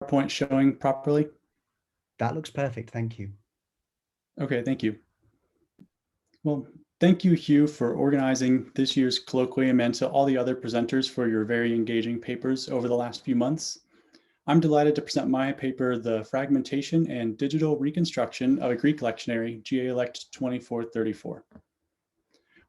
PowerPoint showing properly? That looks perfect, thank you. Okay, thank you. Well, thank you, Hugh, for organizing this year's colloquium and to all the other presenters for your very engaging papers over the last few months. I'm delighted to present my paper, The Fragmentation and Digital Reconstruction of a Greek Lectionary, GA Lect 2434.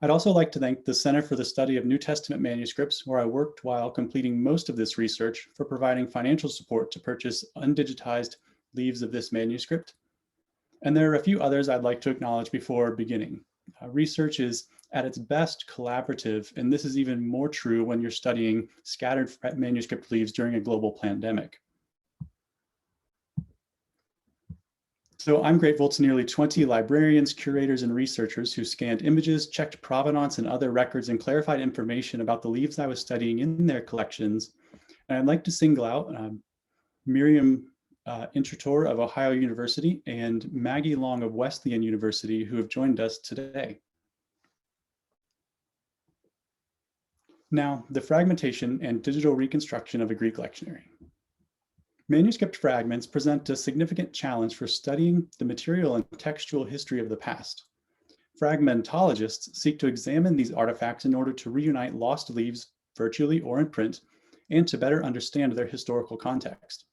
I'd also like to thank the Center for the Study of New Testament Manuscripts, where I worked while completing most of this research, for providing financial support to purchase undigitized leaves of this manuscript. And there are a few others I'd like to acknowledge before beginning. Research is at its best collaborative, and this is even more true when you're studying scattered manuscript leaves during a global pandemic. So I'm grateful to nearly 20 librarians, curators, and researchers who scanned images, checked provenance and other records, and clarified information about the leaves I was studying in their collections. And I'd like to single out Miriam Intrator of Ohio University and Maggie Long of Wesleyan University, who have joined us today. Now, the fragmentation and digital reconstruction of a Greek lectionary. Manuscript fragments present a significant challenge for studying the material and textual history of the past. Fragmentologists seek to examine these artifacts in order to reunite lost leaves virtually or in print, and to better understand their historical context.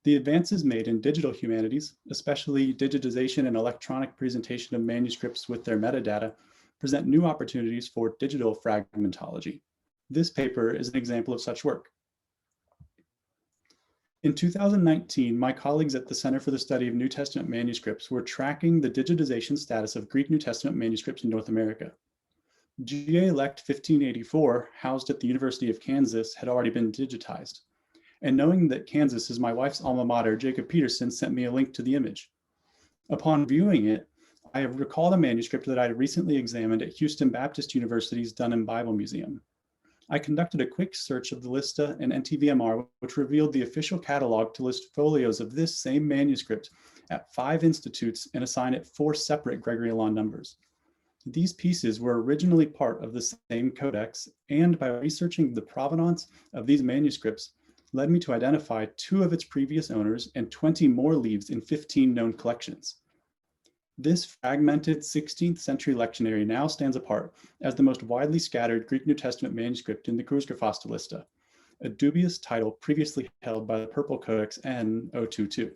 The advances made in digital humanities, especially digitization and electronic presentation of manuscripts with their metadata, present new opportunities for digital fragmentology. This paper is an example of such work. In 2019, my colleagues at the Center for the Study of New Testament Manuscripts were tracking the digitization status of Greek New Testament manuscripts in North America. GA Lect 1584, housed at the University of Kansas, had already been digitized. And knowing that Kansas is my wife's alma mater, Jacob Peterson sent me a link to the image. Upon viewing it, I have recalled a manuscript that I had recently examined at Houston Baptist University's Dunham Bible Museum. I conducted a quick search of the Lista and NTVMR, which revealed the official catalog to list folios of this same manuscript at 5 institutes and assign it 4 separate Gregory-Aland numbers. These pieces were originally part of the same codex, and by researching the provenance of these manuscripts, led me to identify 2 of its previous owners and 20 more leaves in 15 known collections. This fragmented 16th century lectionary now stands apart as the most widely scattered Greek New Testament manuscript in the Kurzgefasste Liste, a dubious title previously held by the Purple Codex N022.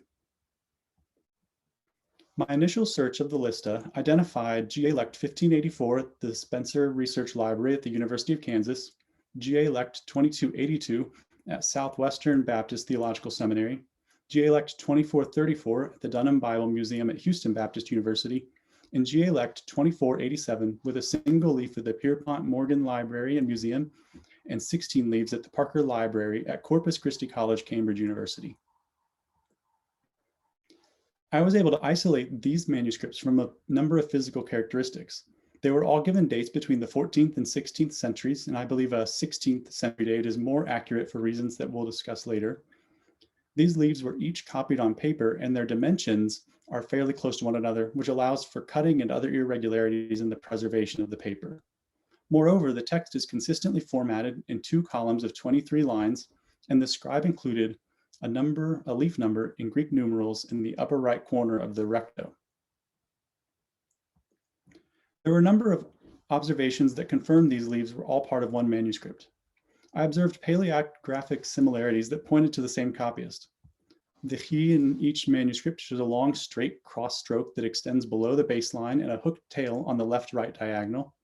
My initial search of the Lista identified GA Lect 1584 at the Spencer Research Library at the University of Kansas, GA Lect 2282 at Southwestern Baptist Theological Seminary, GA Lect 2434 at the Dunham Bible Museum at Houston Baptist University, and GA Lect 2487 with a single leaf at the Pierpont Morgan Library and Museum, and 16 leaves at the Parker Library at Corpus Christi College, Cambridge University. I was able to isolate these manuscripts from a number of physical characteristics. They were all given dates between the 14th and 16th centuries, and I believe a 16th century date is more accurate for reasons that we'll discuss later. These leaves were each copied on paper, and their dimensions are fairly close to one another, which allows for cutting and other irregularities in the preservation of the paper. Moreover, the text is consistently formatted in 2 columns of 23 lines, and the scribe included a leaf number in Greek numerals in the upper right corner of the recto. There were a number of observations that confirmed these leaves were all part of one manuscript. I observed paleographic similarities that pointed to the same copyist. The chi in each manuscript shows a long straight cross stroke that extends below the baseline and a hooked tail on the left-right diagonal.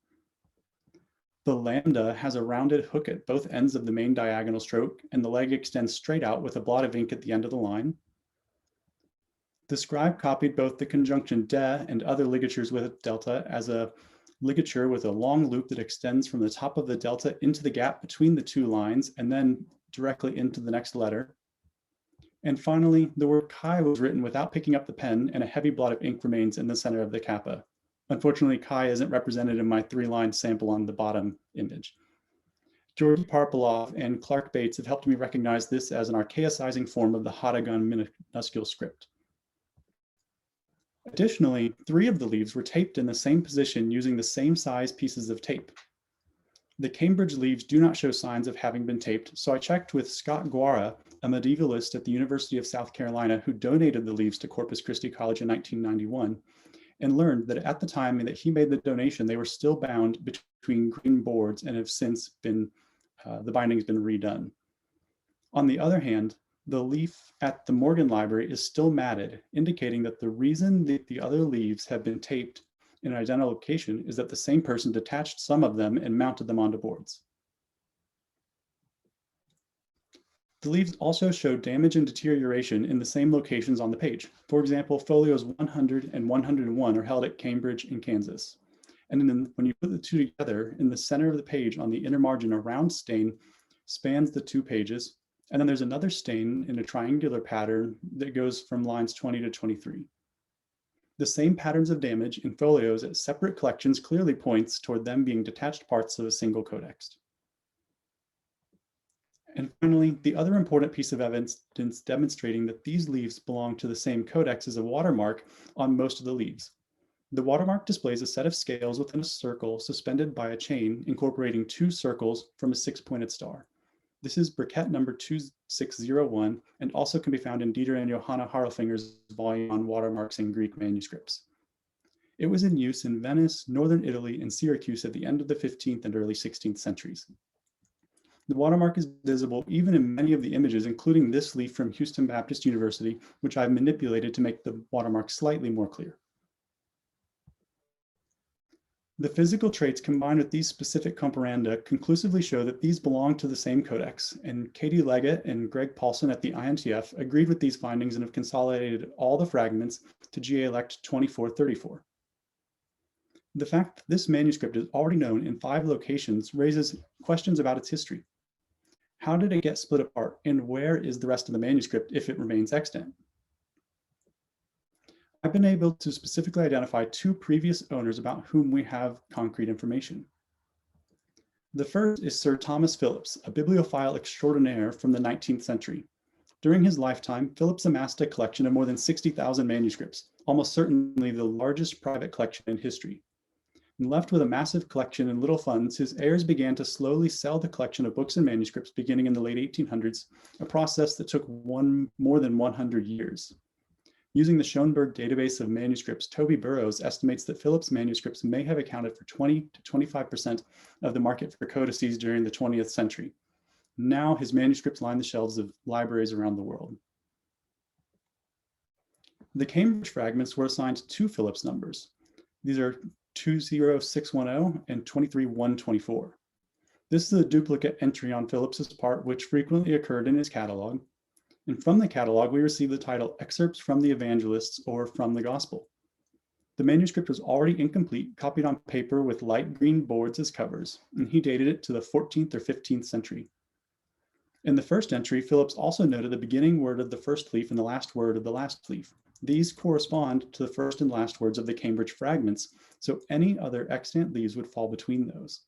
The lambda has a rounded hook at both ends of the main diagonal stroke, and the leg extends straight out with a blot of ink at the end of the line. The scribe copied both the conjunction de and other ligatures with delta as a ligature with a long loop that extends from the top of the delta into the gap between the 2 lines and then directly into the next letter. And finally, the word chi was written without picking up the pen, and a heavy blot of ink remains in the center of the kappa. Unfortunately, chi isn't represented in my 3-line sample on the bottom image. Georgi Parpolov and Clark Bates have helped me recognize this as an archaicizing form of the Hadagon minuscule script. Additionally, 3 of the leaves were taped in the same position using the same size pieces of tape. The Cambridge leaves do not show signs of having been taped, so I checked with Scott Guara a medievalist at the University of South Carolina who donated the leaves to Corpus Christi College in 1991, and learned that at the time that he made the donation, they were still bound between green boards and have since been, the binding's been redone. On the other hand, the leaf at the Morgan Library is still matted, indicating that the reason that the other leaves have been taped in an identical location is that the same person detached some of them and mounted them onto boards. The leaves also show damage and deterioration in the same locations on the page. For example, folios 100 and 101 are held at Cambridge in Kansas. And then when you put the two together, in the center of the page on the inner margin, a round stain spans the two pages. And then there's another stain in a triangular pattern that goes from lines 20 to 23. The same patterns of damage in folios at separate collections clearly points toward them being detached parts of a single codex. And finally, the other important piece of evidence demonstrating that these leaves belong to the same codex is a watermark on most of the leaves. The watermark displays a set of scales within a circle suspended by a chain incorporating two circles from a six-pointed star. This is briquette number 2601 and also can be found in Dieter and Johanna Harlfinger's volume on watermarks in Greek manuscripts. It was in use in Venice, northern Italy, and Syracuse at the end of the 15th and early 16th centuries. The watermark is visible even in many of the images, including this leaf from Houston Baptist University, which I've manipulated to make the watermark slightly more clear. The physical traits combined with these specific comparanda conclusively show that these belong to the same codex, and Katie Leggett and Greg Paulson at the INTF agreed with these findings and have consolidated all the fragments to GA Lect 2434. The fact that this manuscript is already known in 5 locations raises questions about its history. How did it get split apart, and where is the rest of the manuscript if it remains extant? I've been able to specifically identify 2 previous owners about whom we have concrete information. The first is Sir Thomas Phillips, a bibliophile extraordinaire from the 19th century. During his lifetime, Phillips amassed a collection of more than 60,000 manuscripts, almost certainly the largest private collection in history. And left with a massive collection and little funds, his heirs began to slowly sell the collection of books and manuscripts beginning in the late 1800s, a process that took more than 100 years. Using the Schoenberg database of manuscripts, Toby Burrows estimates that Phillips manuscripts may have accounted for 20 to 25% of the market for codices during the 20th century. Now his manuscripts line the shelves of libraries around the world. The Cambridge fragments were assigned 2 Phillips numbers. These are 20610 and 23124. This is a duplicate entry on Phillips's part, which frequently occurred in his catalog. And from the catalog, we receive the title Excerpts from the Evangelists or From the Gospel. The manuscript was already incomplete, copied on paper with light green boards as covers, and he dated it to the 14th or 15th century. In the first entry, Phillips also noted the beginning word of the first leaf and the last word of the last leaf. These correspond to the first and last words of the Cambridge fragments, so any other extant leaves would fall between those.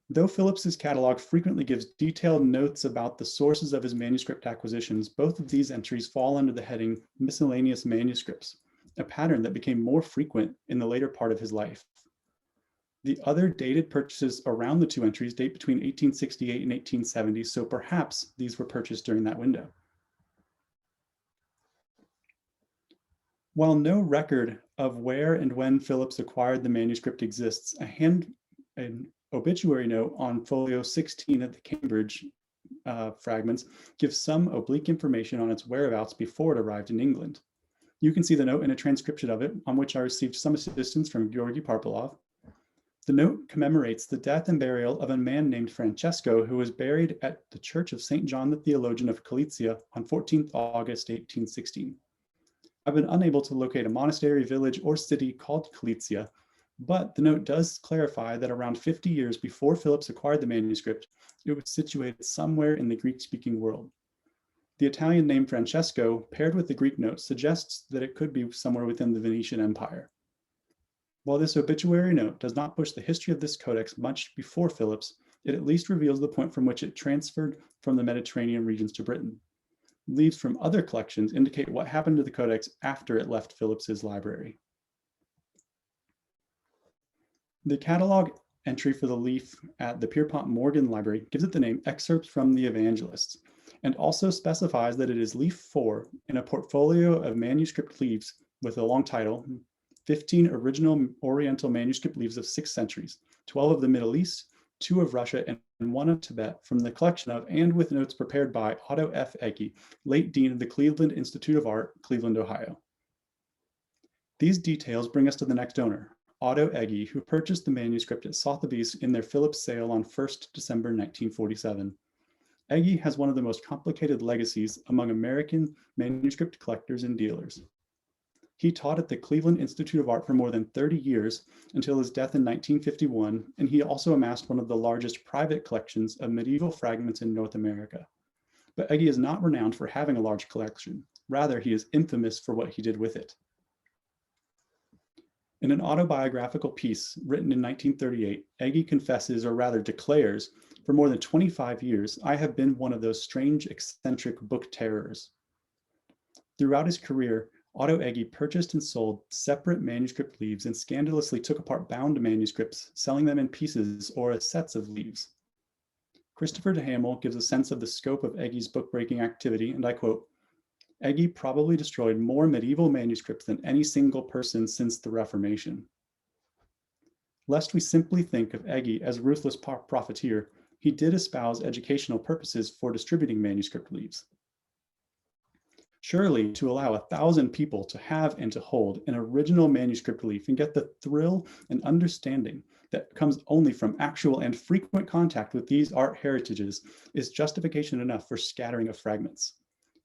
Though Phillips's catalog frequently gives detailed notes about the sources of his manuscript acquisitions, both of these entries fall under the heading Miscellaneous Manuscripts, a pattern that became more frequent in the later part of his life. The other dated purchases around the 2 entries date between 1868 and 1870, so perhaps these were purchased during that window. While no record of where and when Phillips acquired the manuscript exists, an obituary note on folio 16 of the Cambridge fragments gives some oblique information on its whereabouts before it arrived in England. You can see the note in a transcription of it, on which I received some assistance from Georgi Parpolov. The note commemorates the death and burial of a man named Francesco, who was buried at the Church of St. John the Theologian of Galicia on 14th August 1816. I've been unable to locate a monastery, village, or city called Galicia, but the note does clarify that around 50 years before Phillips acquired the manuscript, it was situated somewhere in the Greek-speaking world. The Italian name Francesco, paired with the Greek note, suggests that it could be somewhere within the Venetian Empire. While this obituary note does not push the history of this codex much before Phillips, it at least reveals the point from which it transferred from the Mediterranean regions to Britain. Leaves from other collections indicate what happened to the codex after it left Phillips's library. The catalog entry for the leaf at the Pierpont Morgan Library gives it the name Excerpts from the Evangelists, and also specifies that it is leaf 4 in a portfolio of manuscript leaves with a long title, 15 original Oriental manuscript leaves of 6 centuries, 12 of the Middle East, 2 of Russia, and 1 of Tibet, from the collection of and with notes prepared by Otto F. Egge, late Dean of the Cleveland Institute of Art, Cleveland, Ohio. These details bring us to the next owner, Otto Egge, who purchased the manuscript at Sotheby's in their Phillips sale on 1st December 1947. Egge has one of the most complicated legacies among American manuscript collectors and dealers. He taught at the Cleveland Institute of Art for more than 30 years until his death in 1951, and he also amassed one of the largest private collections of medieval fragments in North America. But Egge is not renowned for having a large collection. Rather, he is infamous for what he did with it. In an autobiographical piece written in 1938, Egge confesses, or rather declares, for more than 25 years, I have been one of those strange, eccentric book terrors. Throughout his career, Otto Egge purchased and sold separate manuscript leaves and scandalously took apart bound manuscripts, selling them in pieces or as sets of leaves. Christopher DeHamel gives a sense of the scope of Egge's book-breaking activity, and I quote, Egge probably destroyed more medieval manuscripts than any single person since the Reformation. Lest we simply think of Egge as a ruthless profiteer, he did espouse educational purposes for distributing manuscript leaves. Surely, to allow 1,000 people to have and to hold an original manuscript leaf and get the thrill and understanding that comes only from actual and frequent contact with these art heritages is justification enough for scattering of fragments.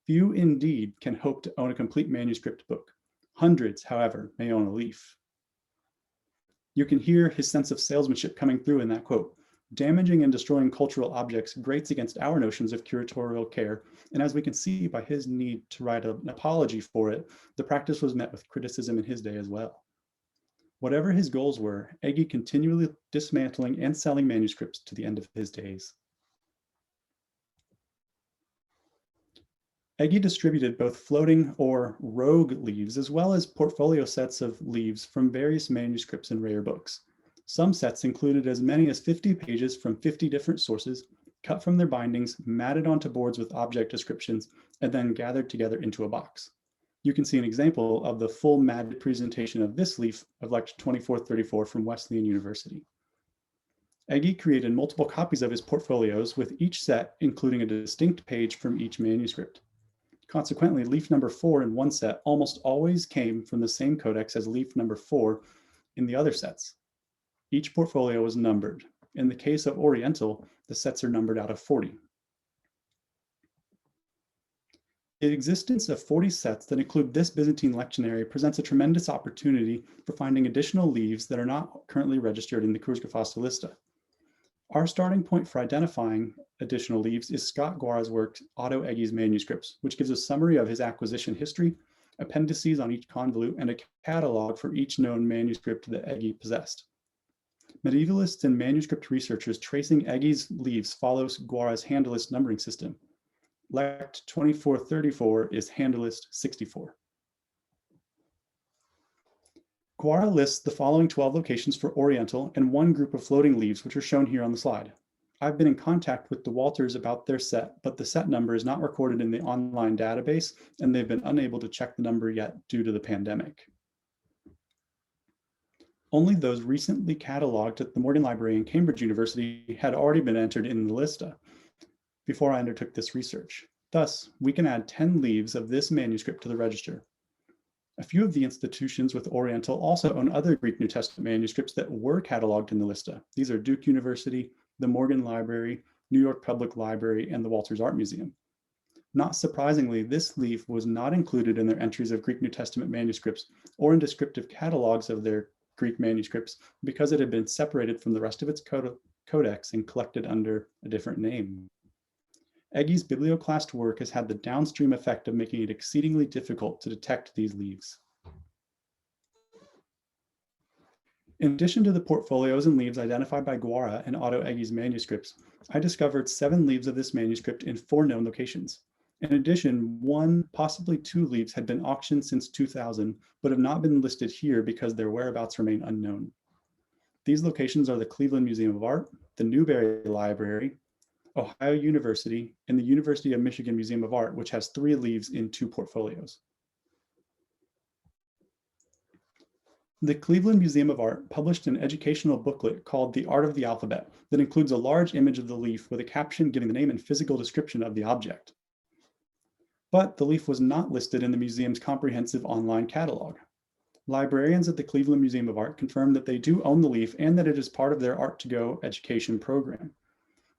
Few indeed can hope to own a complete manuscript book. Hundreds, however, may own a leaf. You can hear his sense of salesmanship coming through in that quote. Damaging and destroying cultural objects grates against our notions of curatorial care, and as we can see by his need to write an apology for it, the practice was met with criticism in his day as well. Whatever his goals were, Egge continually dismantling and selling manuscripts to the end of his days. Egge distributed both floating or rogue leaves as well as portfolio sets of leaves from various manuscripts and rare books. Some sets included as many as 50 pages from 50 different sources, cut from their bindings, matted onto boards with object descriptions, and then gathered together into a box. You can see an example of the full matted presentation of this leaf of Lect 2434 from Wesleyan University. Egge created multiple copies of his portfolios with each set including a distinct page from each manuscript. Consequently, leaf number 4 in one set almost always came from the same codex as leaf number 4 in the other sets. Each portfolio was numbered. In the case of Oriental, the sets are numbered out of 40. The existence of 40 sets that include this Byzantine lectionary presents a tremendous opportunity for finding additional leaves that are not currently registered in the Kurzgefasste Liste. Our starting point for identifying additional leaves is Scott Guara's work, Otto Egge's Manuscripts, which gives a summary of his acquisition history, appendices on each convolute, and a catalog for each known manuscript that Egge possessed. Medievalists and manuscript researchers tracing Egge's leaves follows Guara's handlelist numbering system. Lect 2434 is handlelist 64. Guara lists the following 12 locations for Oriental and one group of floating leaves, which are shown here on the slide. I've been in contact with the Walters about their set, but the set number is not recorded in the online database, and they've been unable to check the number yet due to the pandemic. Only those recently cataloged at the Morgan Library and Cambridge University had already been entered in the Liste before I undertook this research. Thus, we can add 10 leaves of this manuscript to the register. A few of the institutions with Oriental also own other Greek New Testament manuscripts that were cataloged in the Liste. These are Duke University, the Morgan Library, New York Public Library, and the Walters Art Museum. Not surprisingly, this leaf was not included in their entries of Greek New Testament manuscripts or in descriptive catalogs of their Greek manuscripts because it had been separated from the rest of its codex and collected under a different name. Egge's biblioclast work has had the downstream effect of making it exceedingly difficult to detect these leaves. In addition to the portfolios and leaves identified by Guara and Otto Egge's manuscripts, I discovered 7 leaves of this manuscript in 4 known locations. In addition, 1, possibly 2 leaves had been auctioned since 2000, but have not been listed here because their whereabouts remain unknown. These locations are the Cleveland Museum of Art, the Newberry Library, Ohio University, and the University of Michigan Museum of Art, which has 3 leaves in 2 portfolios. The Cleveland Museum of Art published an educational booklet called The Art of the Alphabet that includes a large image of the leaf with a caption giving the name and physical description of the object. But the leaf was not listed in the museum's comprehensive online catalog. Librarians at the Cleveland Museum of Art confirmed that they do own the leaf and that it is part of their Art2Go education program.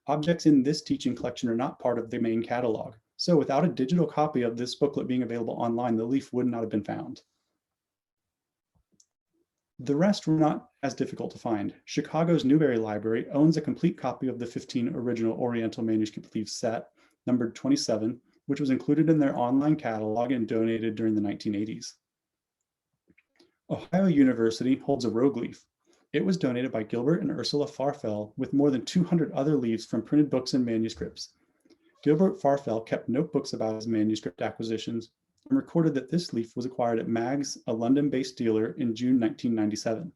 Objects in this teaching collection are not part of the main catalog, so without a digital copy of this booklet being available online, the leaf would not have been found. The rest were not as difficult to find. Chicago's Newberry Library owns a complete copy of the 15 original Oriental manuscript leaf set, numbered 27, which was included in their online catalog and donated during the 1980s. Ohio University holds a rogue leaf. It was donated by Gilbert and Ursula Farfel with more than 200 other leaves from printed books and manuscripts. Gilbert Farfel kept notebooks about his manuscript acquisitions and recorded that this leaf was acquired at Maggs, a London-based dealer, in June 1997.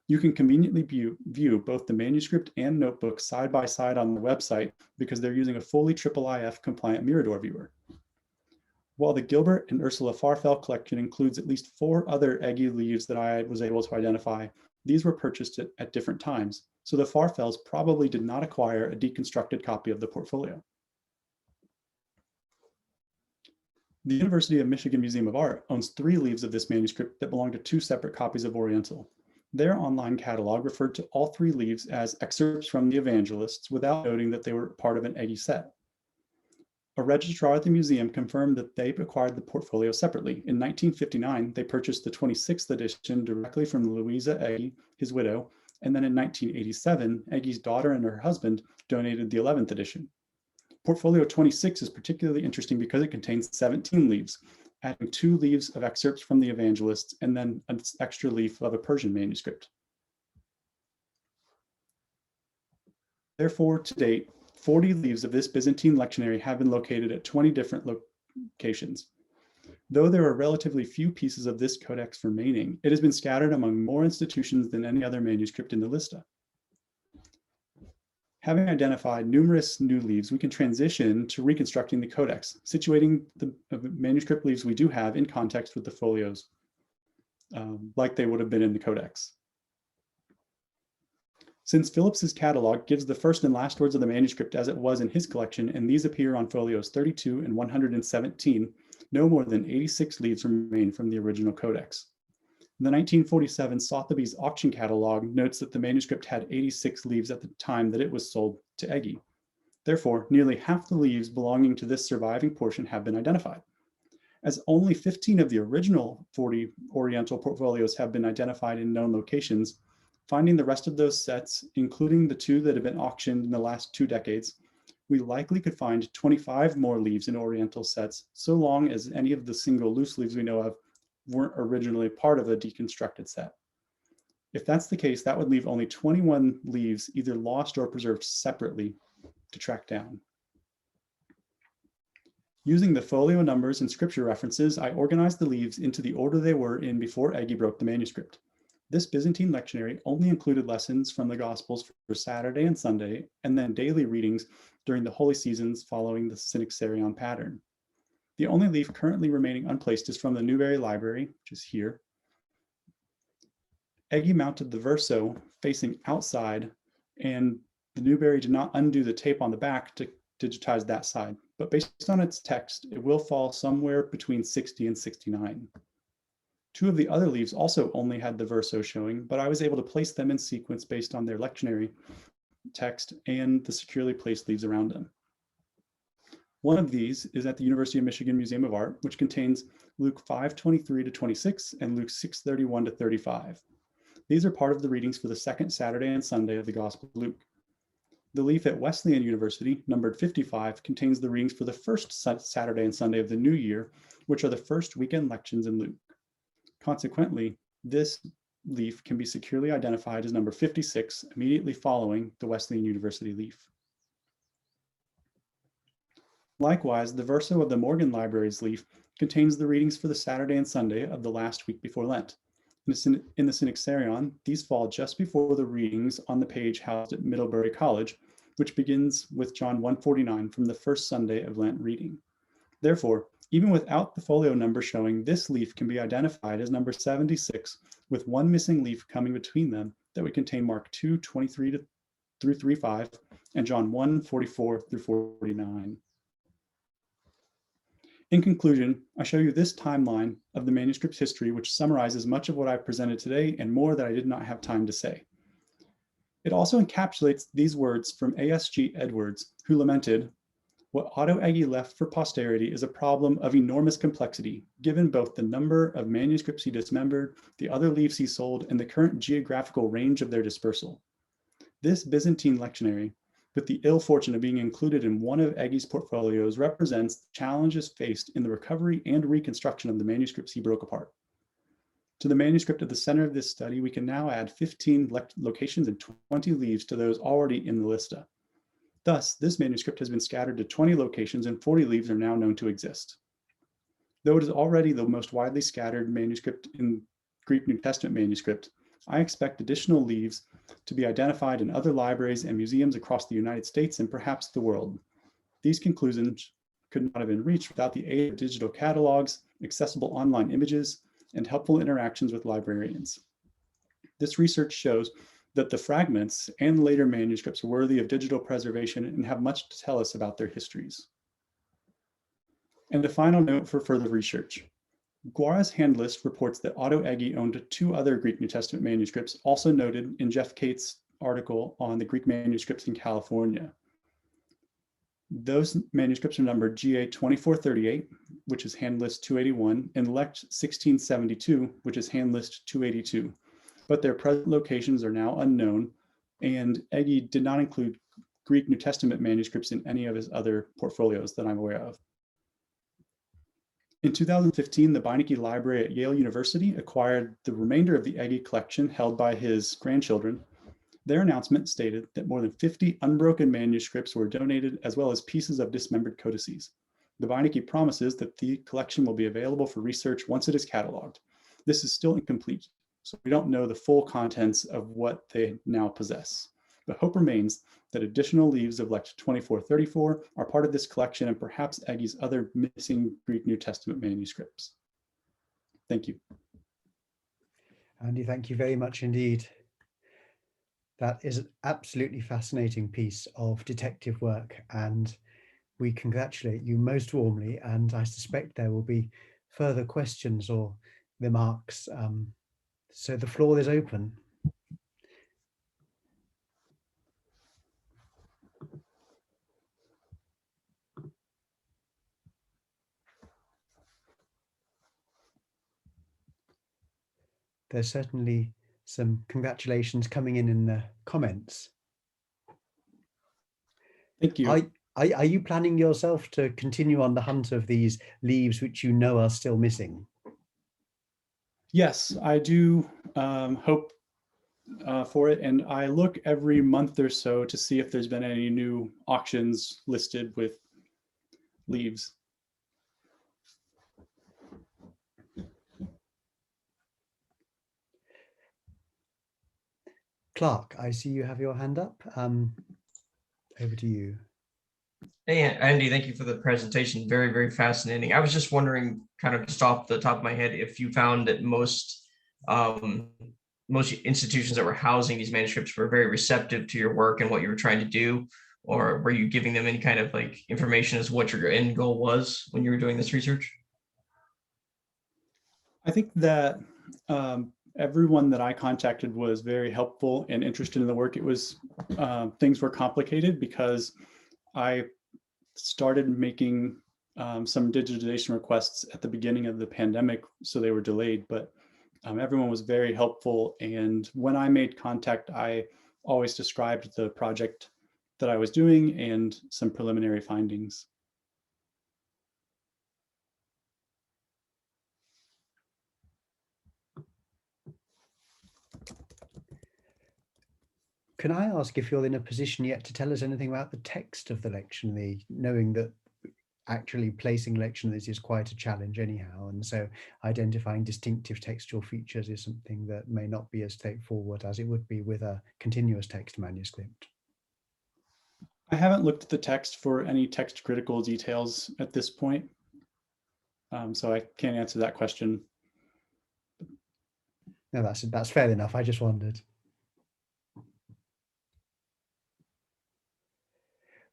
You can conveniently view both the manuscript and notebook side by side on the website because they're using a fully IIIF compliant Mirador viewer. While the Gilbert and Ursula Farfel collection includes at least 4 other Eggy leaves that I was able to identify, these were purchased at different times, so the Farfels probably did not acquire a deconstructed copy of the portfolio. The University of Michigan Museum of Art owns 3 leaves of this manuscript that belong to 2 separate copies of Oriental. Their online catalog referred to all 3 leaves as excerpts from the evangelists without noting that they were part of an Eggy set. A registrar at the museum confirmed that they acquired the portfolio separately. In 1959, they purchased the 26th edition directly from Louisa Eggy, his widow, and then in 1987, Eggy's daughter and her husband donated the 11th edition. Portfolio 26 is particularly interesting because it contains 17 leaves, adding 2 leaves of excerpts from the evangelists and then an extra leaf of a Persian manuscript. Therefore, to date, 40 leaves of this Byzantine lectionary have been located at 20 different locations. Though there are relatively few pieces of this codex remaining, it has been scattered among more institutions than any other manuscript in the lista. Having identified numerous new leaves, we can transition to reconstructing the codex, situating the manuscript leaves we do have in context with the folios, like they would have been in the codex. Since Phillips's catalog gives the first and last words of the manuscript as it was in his collection, and these appear on folios 32 and 117, no more than 86 leaves remain from the original codex. The 1947 Sotheby's auction catalog notes that the manuscript had 86 leaves at the time that it was sold to Eggy. Therefore, nearly half the leaves belonging to this surviving portion have been identified. As only 15 of the original 40 Oriental portfolios have been identified in known locations, finding the rest of those sets, including the 2 that have been auctioned in the last 2 decades, we likely could find 25 more leaves in Oriental sets, so long as any of the single loose leaves we know of weren't originally part of a deconstructed set. If that's the case, that would leave only 21 leaves either lost or preserved separately to track down. Using the folio numbers and scripture references, I organized the leaves into the order they were in before Eggy broke the manuscript. This Byzantine lectionary only included lessons from the Gospels for Saturday and Sunday, and then daily readings during the holy seasons following the Synaxarion pattern. The only leaf currently remaining unplaced is from the Newberry Library, which is here. Eggy mounted the verso facing outside, and the Newberry did not undo the tape on the back to digitize that side, but based on its text, it will fall somewhere between 60 and 69. 2 of the other leaves also only had the verso showing, but I was able to place them in sequence based on their lectionary text and the securely placed leaves around them. One of these is at the University of Michigan Museum of Art, which contains Luke 5:23 to 26 and Luke 6:31 to 35. These are part of the readings for the second Saturday and Sunday of the Gospel of Luke. The leaf at Wesleyan University, numbered 55, contains the readings for the first Saturday and Sunday of the new year, which are the first weekend lections in Luke. Consequently, this leaf can be securely identified as number 56, immediately following the Wesleyan University leaf. Likewise, the verso of the Morgan Library's leaf contains the readings for the Saturday and Sunday of the last week before Lent. In the Synaxarion, these fall just before the readings on the page housed at Middlebury College, which begins with John 149 from the first Sunday of Lent reading. Therefore, even without the folio number showing, this leaf can be identified as number 76, with one missing leaf coming between them that would contain Mark 2:23 through 35 and John 1:44 through 49. In conclusion, I show you this timeline of the manuscript's history, which summarizes much of what I've presented today and more that I did not have time to say. It also encapsulates these words from A.S.G. Edwards, who lamented, "What Otto Egge left for posterity is a problem of enormous complexity, given both the number of manuscripts he dismembered, the other leaves he sold, and the current geographical range of their dispersal. This Byzantine lectionary, with the ill fortune of being included in one of Egge's portfolios, represents challenges faced in the recovery and reconstruction of the manuscripts he broke apart. To the manuscript at the center of this study, we can now add 15 locations and 20 leaves to those already in the lista. Thus, this manuscript has been scattered to 20 locations and 40 leaves are now known to exist. Though it is already the most widely scattered manuscript in Greek New Testament manuscript, I expect additional leaves to be identified in other libraries and museums across the United States and perhaps the world. These conclusions could not have been reached without the aid of digital catalogs, accessible online images, and helpful interactions with librarians. This research shows that the fragments and later manuscripts are worthy of digital preservation and have much to tell us about their histories. And a final note for further research. Guara's hand list reports that Otto Egge owned 2 other Greek New Testament manuscripts, also noted in Jeff Cate's article on the Greek manuscripts in California. Those manuscripts are numbered GA 2438, which is hand list 281, and Lect 1672, which is hand list 282. But their present locations are now unknown, and Egge did not include Greek New Testament manuscripts in any of his other portfolios that I'm aware of. In 2015, the Beinecke Library at Yale University acquired the remainder of the Egge collection held by his grandchildren. Their announcement stated that more than 50 unbroken manuscripts were donated, as well as pieces of dismembered codices. The Beinecke promises that the collection will be available for research once it is cataloged. This is still incomplete, so we don't know the full contents of what they now possess. But hope remains that additional leaves of Lect 2434 are part of this collection and perhaps Egge's other missing Greek New Testament manuscripts. Thank you. Andy, thank you very much indeed. That is an absolutely fascinating piece of detective work, and we congratulate you most warmly, and I suspect there will be further questions or remarks. So the floor is open. There's certainly some congratulations coming in the comments. Thank you. Are you planning yourself to continue on the hunt of these leaves which you know are still missing? Yes, I do hope for it, and I look every month or so to see if there's been any new auctions listed with leaves. Clark, I see you have your hand up. Over to you. Hey, Andy, thank you for the presentation. Very, very fascinating. I was just wondering, kind of just off the top of my head, if you found that most institutions that were housing these manuscripts were very receptive to your work and what you were trying to do, or were you giving them any kind of like information as what your end goal was when you were doing this research? I think that everyone that I contacted was very helpful and interested in the work. It was, things were complicated because I started making some digitization requests at the beginning of the pandemic, so they were delayed, but everyone was very helpful. And when I made contact, I always described the project that I was doing and some preliminary findings. Can I ask if you're in a position yet to tell us anything about the text of the lectionary, knowing that actually placing lectionaries is quite a challenge anyhow, and so identifying distinctive textual features is something that may not be as straightforward as it would be with a continuous text manuscript? I haven't looked at the text for any text critical details at this point, so I can't answer that question. No, that's fair enough. I just wondered.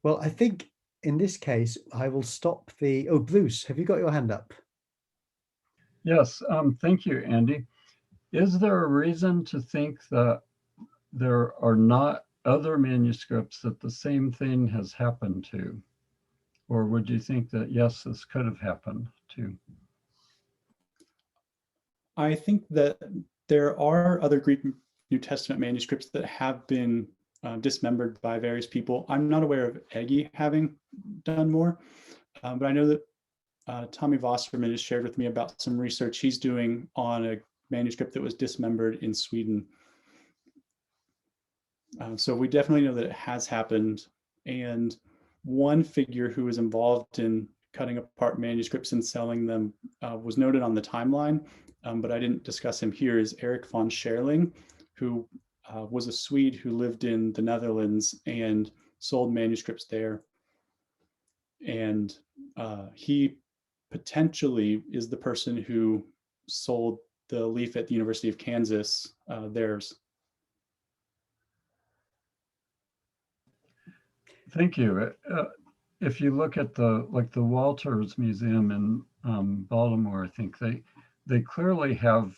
Well, I think in this case, I will stop the, oh, Bruce, have you got your hand up? Yes, thank you, Andy. Is there a reason to think that there are not other manuscripts that the same thing has happened to? Or would you think that, yes, this could have happened too? I think that there are other Greek New Testament manuscripts that have been dismembered by various people. I'm not aware of Eggy having done more, but I know that Tommy Wasserman has shared with me about some research he's doing on a manuscript that was dismembered in Sweden. So we definitely know that it has happened. And one figure who was involved in cutting apart manuscripts and selling them was noted on the timeline, but I didn't discuss him here, is Eric von Scherling, who was a Swede who lived in the Netherlands and sold manuscripts there. And he potentially is the person who sold the leaf at the University of Kansas, theirs. Thank you. If you look at the Walters Museum in Baltimore, I think they clearly have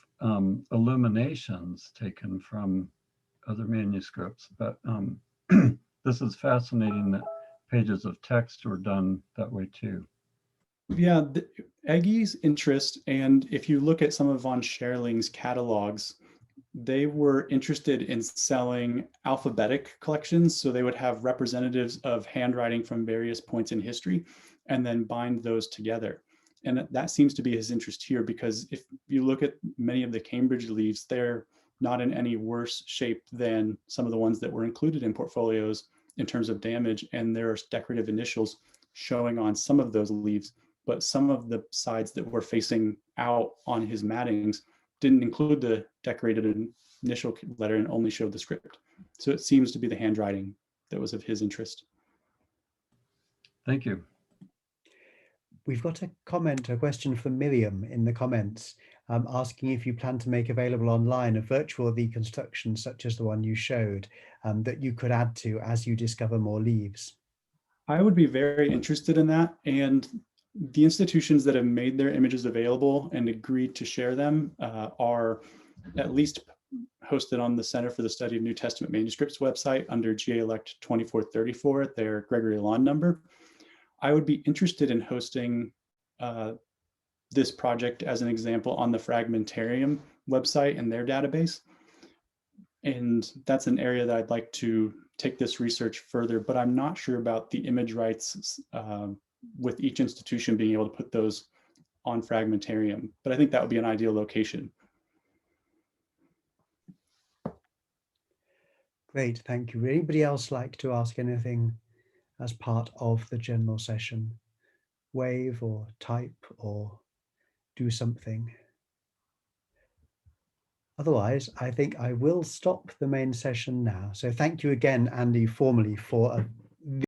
illuminations taken from other manuscripts, but this is fascinating that pages of text were done that way too. Yeah, Eggy's interest, and if you look at some of von Scherling's catalogs, they were interested in selling alphabetic collections. So they would have representatives of handwriting from various points in history and then bind those together. And that seems to be his interest here, because if you look at many of the Cambridge leaves, they're not in any worse shape than some of the ones that were included in portfolios in terms of damage. And there's decorative initials showing on some of those leaves, but some of the sides that were facing out on his mattings didn't include the decorated initial letter and only showed the script. So it seems to be the handwriting that was of his interest. Thank you. We've got a question from Miriam in the comments, asking if you plan to make available online a virtual reconstruction such as the one you showed, that you could add to as you discover more leaves. I would be very interested in that. And the institutions that have made their images available and agreed to share them are at least hosted on the Center for the Study of New Testament Manuscripts website under GA Lect 2434 at their Gregory-Aland number. I would be interested in hosting this project as an example on the Fragmentation website and their database. And that's an area that I'd like to take this research further, but I'm not sure about the image rights with each institution being able to put those on Fragmentarium, but I think that would be an ideal location. Great, thank you. Would anybody else like to ask anything as part of the general session? Wave or type or do something. Otherwise, I think I will stop the main session now. So thank you again, Andy, formally for a